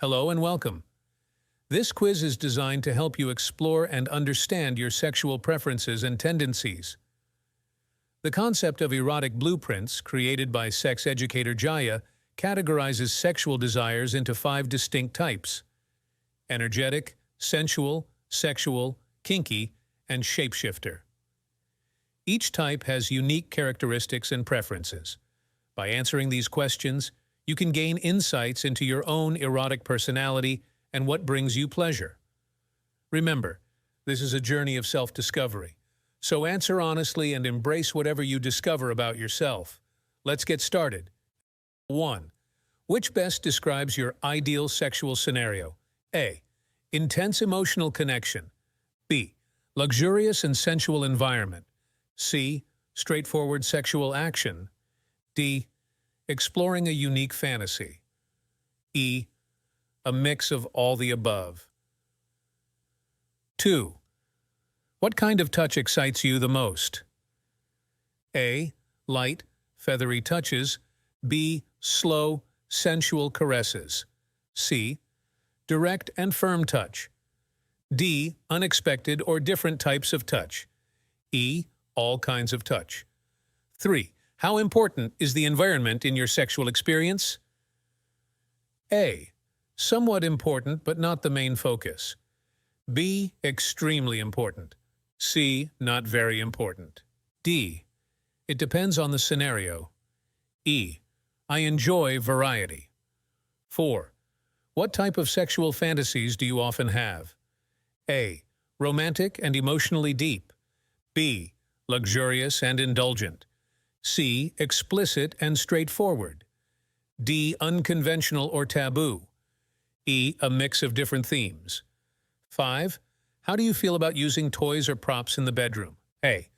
Hello and welcome. This quiz is designed to help you explore and understand your sexual preferences and tendencies. The concept of erotic blueprints, created by sex educator Jaya, categorizes sexual desires into 5 distinct types: energetic, sensual, sexual, kinky, and shapeshifter. Each type has unique characteristics and preferences. By answering these questions, you can gain insights into your own erotic personality and what brings you pleasure. Remember, this is a journey of self-discovery, so answer honestly and embrace whatever you discover about yourself. Let's get started. 1. Which best describes your ideal sexual scenario? A. Intense emotional connection. B. Luxurious and sensual environment. C. Straightforward sexual action. D. Exploring a unique fantasy. E. A mix of all the above. 2. What kind of touch excites you the most? A. Light, feathery touches. B. Slow, sensual caresses. C. Direct and firm touch. D. Unexpected or different types of touch. E. All kinds of touch. 3. How important is the environment in your sexual experience? A. Somewhat important, but not the main focus. B. Extremely important. C. Not very important. D. It depends on the scenario. E. I enjoy variety. 4. What type of sexual fantasies do you often have? A. Romantic and emotionally deep. B. Luxurious and indulgent. C. Explicit and straightforward. D. Unconventional or taboo. E. A mix of different themes. 5. How do you feel about using toys or props in the bedroom? A.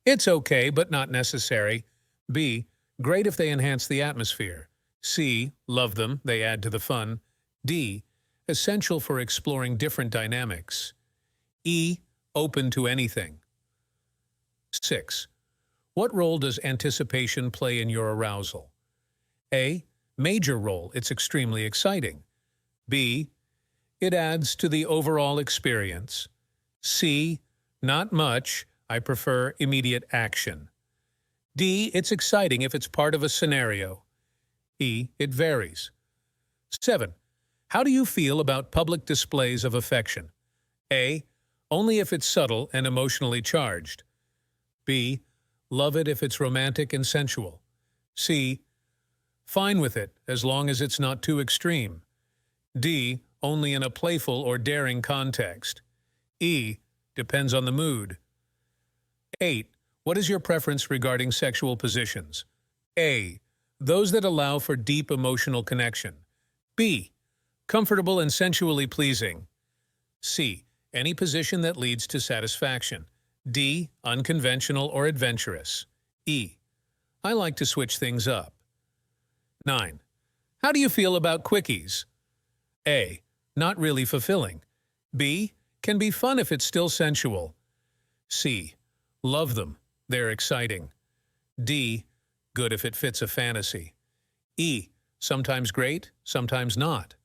It's okay, but not necessary. B. Great if they enhance the atmosphere. C. Love them, they add to the fun. D. Essential for exploring different dynamics. E. Open to anything. 6. What role does anticipation play in your arousal? A. Major role, it's extremely exciting. B. It adds to the overall experience. C. Not much, I prefer immediate action. D. It's exciting if it's part of a scenario. E. It varies. 7. How do you feel about public displays of affection? A. Only if it's subtle and emotionally charged. B. Love it if it's romantic and sensual. C. Fine with it, as long as it's not too extreme. D. Only in a playful or daring context. E. Depends on the mood. 8. What is your preference regarding sexual positions? A. Those that allow for deep emotional connection. B. Comfortable and sensually pleasing. C. Any position that leads to satisfaction. D. Unconventional or adventurous. E. I like to switch things up. 9. How do you feel about quickies? A. Not really fulfilling. B. Can be fun if it's still sensual. C. Love them. They're exciting. D. Good if it fits a fantasy. E. Sometimes great, sometimes not.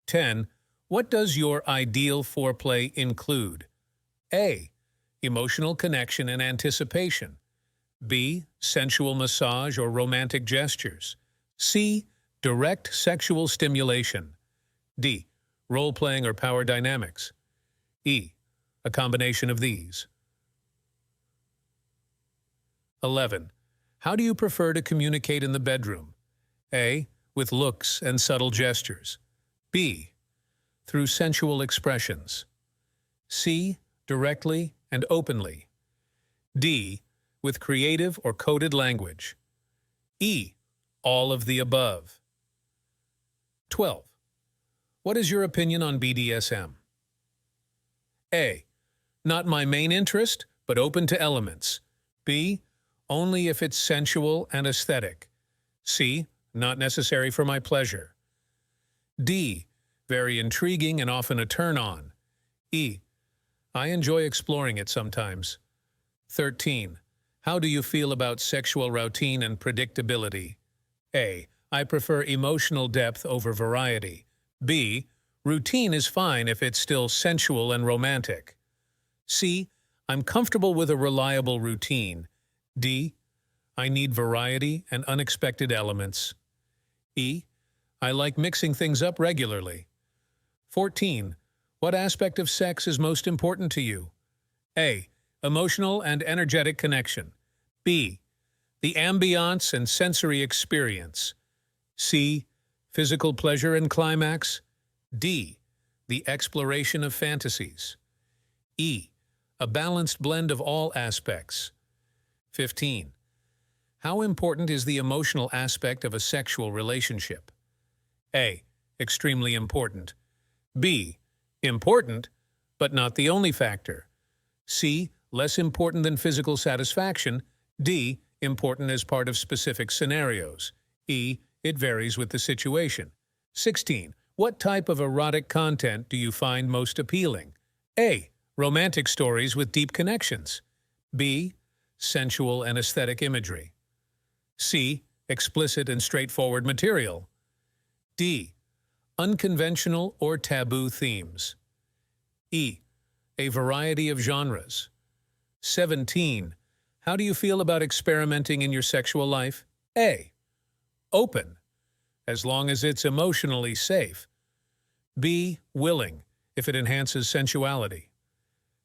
10. What does your ideal foreplay include? A. Emotional connection and anticipation. B. Sensual massage or romantic gestures. C. Direct sexual stimulation. D. Role-playing or power dynamics. E. A combination of these. 11. How do you prefer to communicate in the bedroom? A. With looks and subtle gestures. B. Through sensual expressions. C. Directly and openly. D. With creative or coded language. E. All of the above. 12. What is your opinion on BDSM? A. Not my main interest, but open to elements. B. Only if it's sensual and aesthetic. C. Not necessary for my pleasure. D. Very intriguing and often a turn-on. E. I enjoy exploring it sometimes. 13. How do you feel about sexual routine and predictability? A. I prefer emotional depth over variety. B. Routine is fine if it's still sensual and romantic. C. I'm comfortable with a reliable routine. D. I need variety and unexpected elements. E. I like mixing things up regularly. 14. What aspect of sex is most important to you? A. Emotional and energetic connection. B. The ambiance and sensory experience. C. Physical pleasure and climax. D. The exploration of fantasies. E. A balanced blend of all aspects. 15. How important is the emotional aspect of a sexual relationship? A. Extremely important. B. Important, but not the only factor. C. Less important than physical satisfaction. D. Important as part of specific scenarios. E. It varies with the situation. 16. What type of erotic content do you find most appealing? A. Romantic stories with deep connections. B. Sensual and aesthetic imagery. C. Explicit and straightforward material. D. Unconventional or taboo themes. E. A variety of genres. 17. How do you feel about experimenting in your sexual life? A. Open, as long as it's emotionally safe. B. Willing, if it enhances sensuality.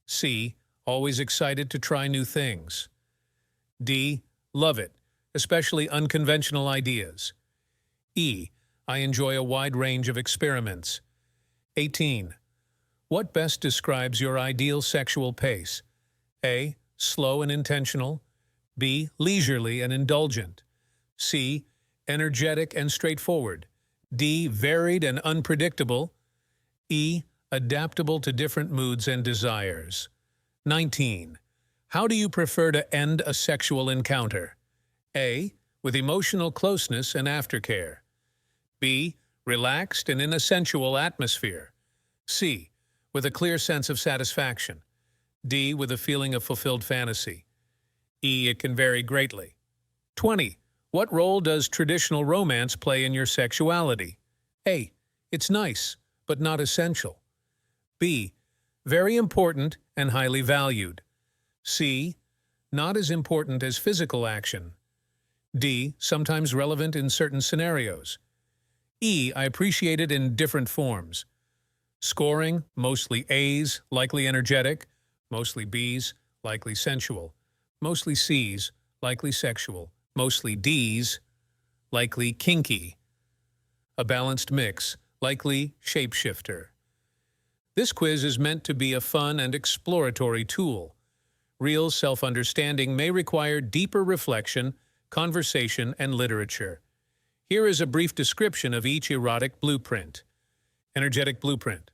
C. Always excited to try new things. D. Love it, especially unconventional ideas. E. I enjoy a wide range of experiments. 18. What best describes your ideal sexual pace? A. Slow and intentional. B. Leisurely and indulgent. C. Energetic and straightforward. D. Varied and unpredictable. E. Adaptable to different moods and desires. 19. How do you prefer to end a sexual encounter? A. With emotional closeness and aftercare. B. Relaxed and in a sensual atmosphere. C. With a clear sense of satisfaction. D. With a feeling of fulfilled fantasy. E. It can vary greatly. 20. What role does traditional romance play in your sexuality? A. It's nice, but not essential. B. Very important and highly valued. C. Not as important as physical action. D. Sometimes relevant in certain scenarios. E. I appreciate it in different forms. Scoring, mostly A's, likely energetic, mostly B's, likely sensual, mostly C's, likely sexual, mostly D's, likely kinky. A balanced mix, likely shapeshifter. This quiz is meant to be a fun and exploratory tool. Real self-understanding may require deeper reflection, conversation, and literature. Here is a brief description of each erotic blueprint. Energetic blueprint.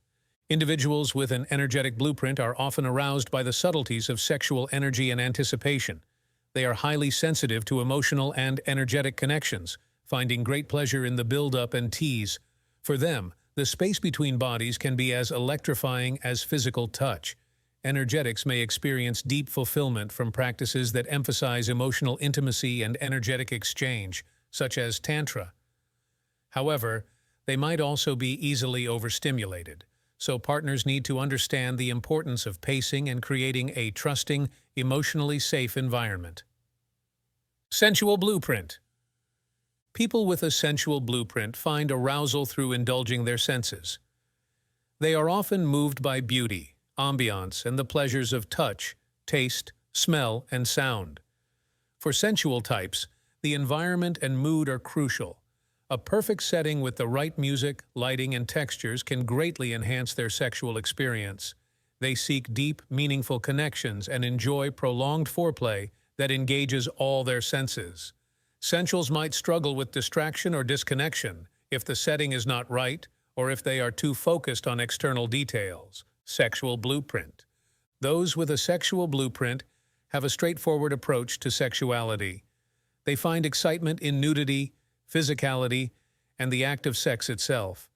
Individuals with an energetic blueprint are often aroused by the subtleties of sexual energy and anticipation. They are highly sensitive to emotional and energetic connections, finding great pleasure in the build-up and tease. For them, the space between bodies can be as electrifying as physical touch. Energetics may experience deep fulfillment from practices that emphasize emotional intimacy and energetic exchange, such as Tantra. However, they might also be easily overstimulated, so partners need to understand the importance of pacing and creating a trusting, emotionally safe environment. Sensual blueprint. People with a sensual blueprint find arousal through indulging their senses. They are often moved by beauty, ambiance, and the pleasures of touch, taste, smell, and sound. For sensual types, the environment and mood are crucial. A perfect setting with the right music, lighting, and textures can greatly enhance their sexual experience. They seek deep, meaningful connections and enjoy prolonged foreplay that engages all their senses. Sensuals might struggle with distraction or disconnection if the setting is not right or if they are too focused on external details. Sexual blueprint. Those with a sexual blueprint have a straightforward approach to sexuality. They find excitement in nudity, physicality, and the act of sex itself,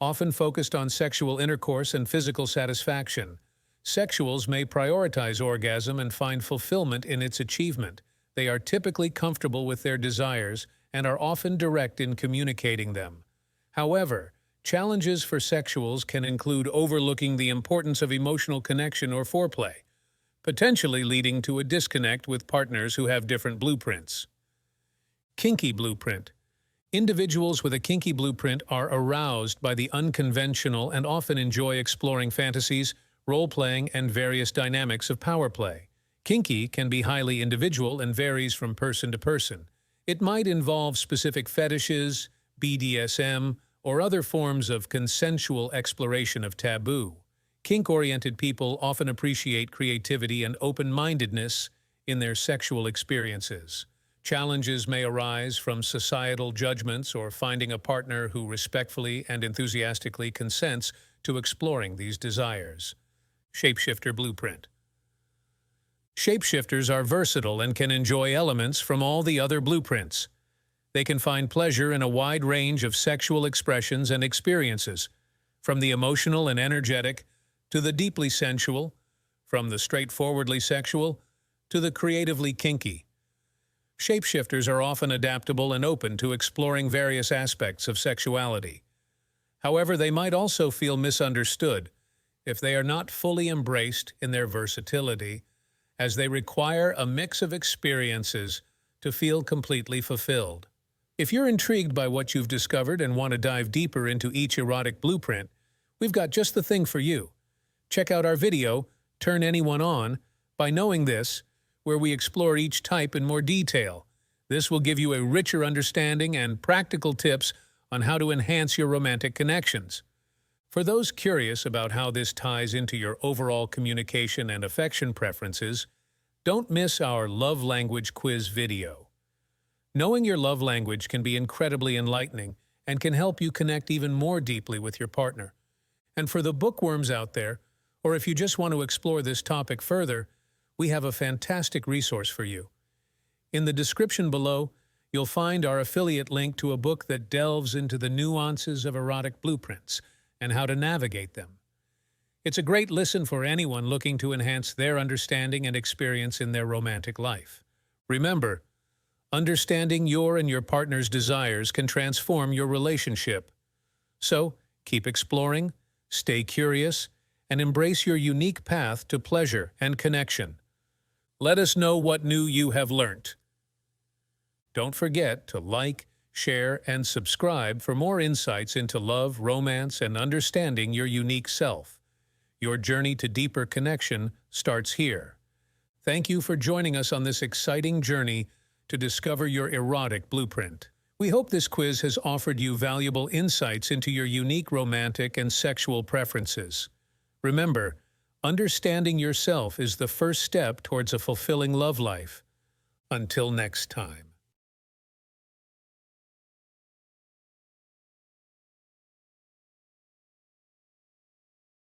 often focused on sexual intercourse and physical satisfaction. Sexuals may prioritize orgasm and find fulfillment in its achievement. They are typically comfortable with their desires and are often direct in communicating them. However, Challenges for sexuals can include overlooking the importance of emotional connection or foreplay, potentially leading to a disconnect with partners who have different blueprints. Kinky blueprint. Individuals with a kinky blueprint are aroused by the unconventional and often enjoy exploring fantasies, role-playing, and various dynamics of power play. Kinky can be highly individual and varies from person to person. It might involve specific fetishes, BDSM, or other forms of consensual exploration of taboo. Kink-oriented people often appreciate creativity and open-mindedness in their sexual experiences. Challenges may arise from societal judgments or finding a partner who respectfully and enthusiastically consents to exploring these desires. Shapeshifter blueprint. Shapeshifters are versatile and can enjoy elements from all the other blueprints. They can find pleasure in a wide range of sexual expressions and experiences, from the emotional and energetic to the deeply sensual, from the straightforwardly sexual to the creatively kinky. Shapeshifters are often adaptable and open to exploring various aspects of sexuality. However, they might also feel misunderstood if they are not fully embraced in their versatility, as they require a mix of experiences to feel completely fulfilled. If you're intrigued by what you've discovered and want to dive deeper into each erotic blueprint, we've got just the thing for you. Check out our video, Turn Anyone On, by knowing this, where we explore each type in more detail. This will give you a richer understanding and practical tips on how to enhance your romantic connections. For those curious about how this ties into your overall communication and affection preferences, don't miss our love language quiz video. Knowing your love language can be incredibly enlightening and can help you connect even more deeply with your partner. And for the bookworms out there, or if you just want to explore this topic further, we have a fantastic resource for you. In the description below, you'll find our affiliate link to a book that delves into the nuances of erotic blueprints and how to navigate them. It's a great listen for anyone looking to enhance their understanding and experience in their romantic life. Remember, understanding your and your partner's desires can transform your relationship. So, keep exploring, stay curious, and embrace your unique path to pleasure and connection. Let us know what new you have learnt. Don't forget to like, share, and subscribe for more insights into love, romance, and understanding your unique self. Your journey to deeper connection starts here. Thank you for joining us on this exciting journey to discover your erotic blueprint. We hope this quiz has offered you valuable insights into your unique romantic and sexual preferences. Remember, understanding yourself is the first step towards a fulfilling love life. Until next time.